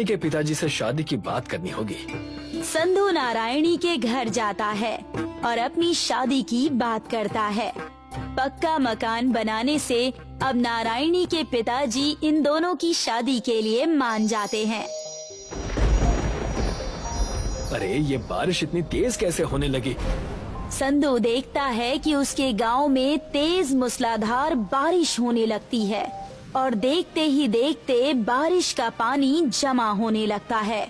के पिताजी से शादी की बात करनी होगी। संधू नारायणी के घर जाता है और अपनी शादी की बात करता है। पक्का मकान बनाने से अब नारायणी के पिताजी इन दोनों की शादी के लिए मान जाते हैं। अरे ये बारिश इतनी तेज कैसे होने लगी? संधू देखता है कि उसके गांव में तेज मूसलाधार बारिश होने लगती है और देखते ही देखते बारिश का पानी जमा होने लगता है।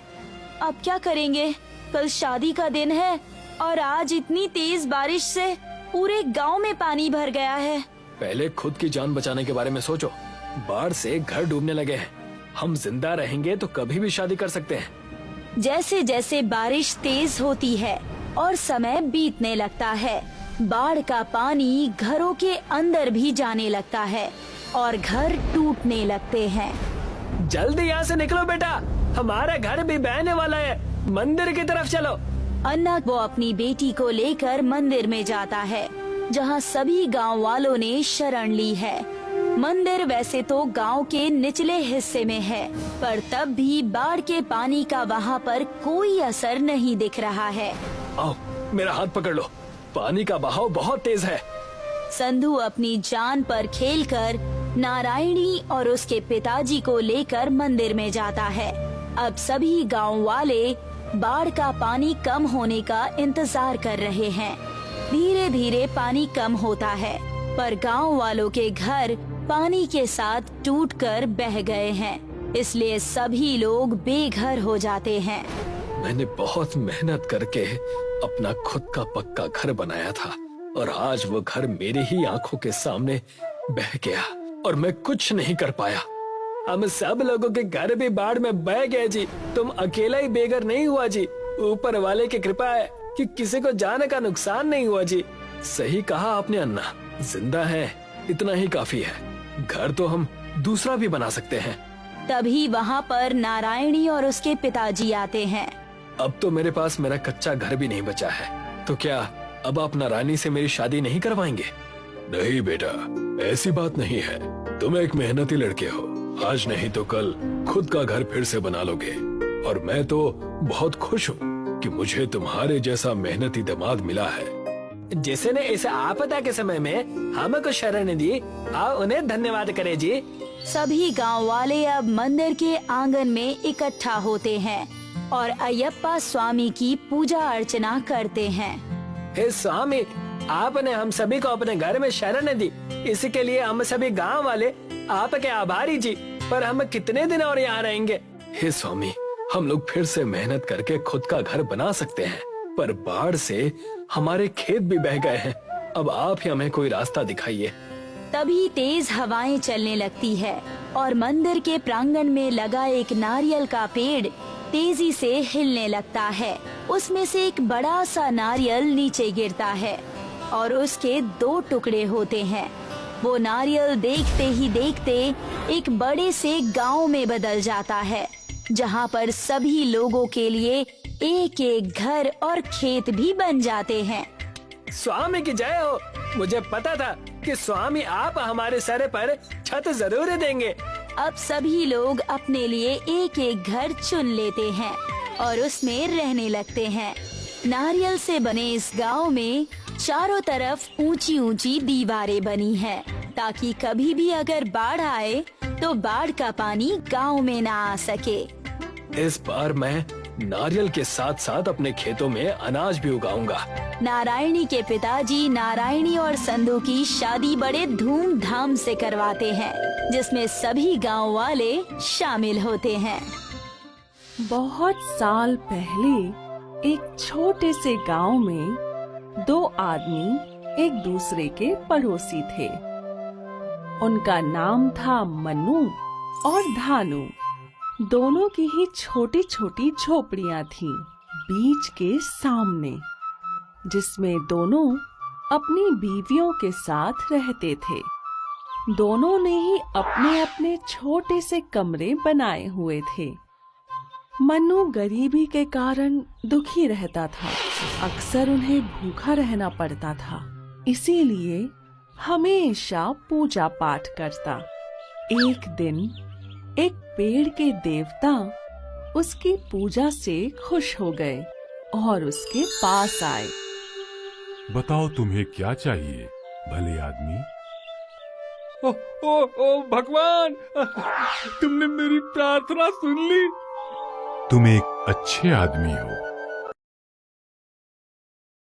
अब क्या करेंगे? कल शादी का दिन है और आज इतनी तेज बारिश से पूरे गांव में पानी भर गया है। पहले खुद की जान बचाने के बारे में सोचो। बाढ़ से घर डूबने लगे हैं। हम जिंदा रहेंगे तो कभी भी शादी कर सकते हैं। जैसे जैसे बारिश तेज होती है और समय बीतने लगता है, बाढ़ का पानी घरों के अंदर भी जाने लगता है और घर टूटने लगते हैं। जल्दी यहाँ से निकलो बेटा, हमारा घर भी बहने वाला है। मंदिर की तरफ चलो। अन्ना वो अपनी बेटी को लेकर मंदिर में जाता है, जहाँ सभी गांव वालों ने शरण ली है। मंदिर वैसे तो गांव के निचले हिस्से में है, पर तब भी बाढ़ के पानी का वहाँ पर कोई असर नहीं दिख रहा है। आओ, मेरा हाथ पकड़ लो। पानी का बहाव बहुत तेज है। संधू अपनी जान पर खेलकर नारायणी और उसके पिताजी को लेकर मंदिर में जाता है। अब सभी गांव वाले बाढ़ का पानी कम होने का इंतजार कर रहे हैं। धीरे धीरे पानी कम होता है, पर गांव वालों के घर पानी के साथ टूटकर बह गए हैं, इसलिए सभी लोग बेघर हो जाते हैं। मैंने बहुत मेहनत करके अपना खुद का पक्का घर बनाया था और आज वो घर मेरी ही आंखों के सामने बह गया और मैं कुछ नहीं कर पाया। हम सब लोगों के घर भी बाढ़ में बह गए जी। तुम अकेला ही बेघर नहीं हुआ जी। ऊपर वाले की कृपा है कि किसी को जान का नुकसान नहीं हुआ जी। सही कहा आपने अन्ना, जिंदा है इतना ही काफी है। घर तो हम दूसरा भी बना सकते हैं। तभी वहाँ पर नारायणी और उसके पिताजी आते हैं। अब तो मेरे पास मेरा कच्चा घर भी नहीं बचा है, तो क्या अब आप नारायणी से मेरी शादी नहीं करवाएंगे? नहीं बेटा, ऐसी बात नहीं है। तुम एक मेहनती लड़के हो, आज नहीं तो कल खुद का घर फिर से बना लोगे। और मैं तो बहुत खुश हूँ कि मुझे तुम्हारे जैसा मेहनती दामाद मिला है। जिसने इस आपदा के समय में हमको शरण दी, आओ उन्हें धन्यवाद करें जी। सभी गांव वाले अब मंदिर के आंगन में इकट्ठा होते हैं और अयप्पा स्वामी की पूजा अर्चना करते हैं। हे स्वामी, आपने हम सभी को अपने घर में शरण दी, इसके लिए हम सभी गांव वाले आपके आभारी जी। पर हम कितने दिन और यहाँ रहेंगे? हे स्वामी, हम लोग फिर से मेहनत करके खुद का घर बना सकते हैं, पर बाढ़ से हमारे खेत भी बह गए हैं। अब आप ही हमें कोई रास्ता दिखाइए। तभी तेज हवाएं चलने लगती है और मंदिर के प्रांगण में लगा एक नारियल का पेड़ तेजी से हिलने लगता है। उसमें से एक बड़ा सा नारियल नीचे गिरता है और उसके 2 टुकड़े होते हैं। वो नारियल देखते ही देखते एक बड़े से गांव में बदल जाता है, जहां पर सभी लोगों के लिए एक एक घर और खेत भी बन जाते हैं। स्वामी की जय हो। मुझे पता था कि स्वामी आप हमारे सर पर छत जरूर देंगे। अब सभी लोग अपने लिए एक एक घर चुन लेते हैं और उसमें रहने लगते हैं। नारियल से बने इस गांव में चारों तरफ ऊंची ऊंची दीवारें बनी हैं, ताकि कभी भी अगर बाढ़ आए तो बाढ़ का पानी गांव में ना आ सके। इस बार मैं नारियल के साथ साथ अपने खेतों में अनाज भी उगाऊंगा। नारायणी के पिताजी नारायणी और संधू की शादी बड़े धूमधाम से करवाते हैं, जिसमें सभी गांव वाले शामिल होते हैं। बहुत साल पहले एक छोटे से गांव में 2 आदमी एक दूसरे के पड़ोसी थे। उनका नाम था मन्नू और धानु। दोनों की ही छोटी छोटी झोपड़ियां थीं बीच के सामने, जिसमें दोनों अपनी बीवियों के साथ रहते थे। दोनों ने ही अपने अपने छोटे से कमरे बनाए हुए थे। मन्नू गरीबी के कारण दुखी रहता था। अक्सर उन्हें भूखा रहना पड़ता था, इसीलिए हमेशा पूजा पाठ करता। एक दिन एक पेड़ के देवता उसकी पूजा से खुश हो गए और उसके पास आए। बताओ तुम्हें क्या चाहिए भले आदमी। ओ, ओ भगवान, तुमने मेरी प्रार्थना सुन ली। तुम एक अच्छे आदमी हो।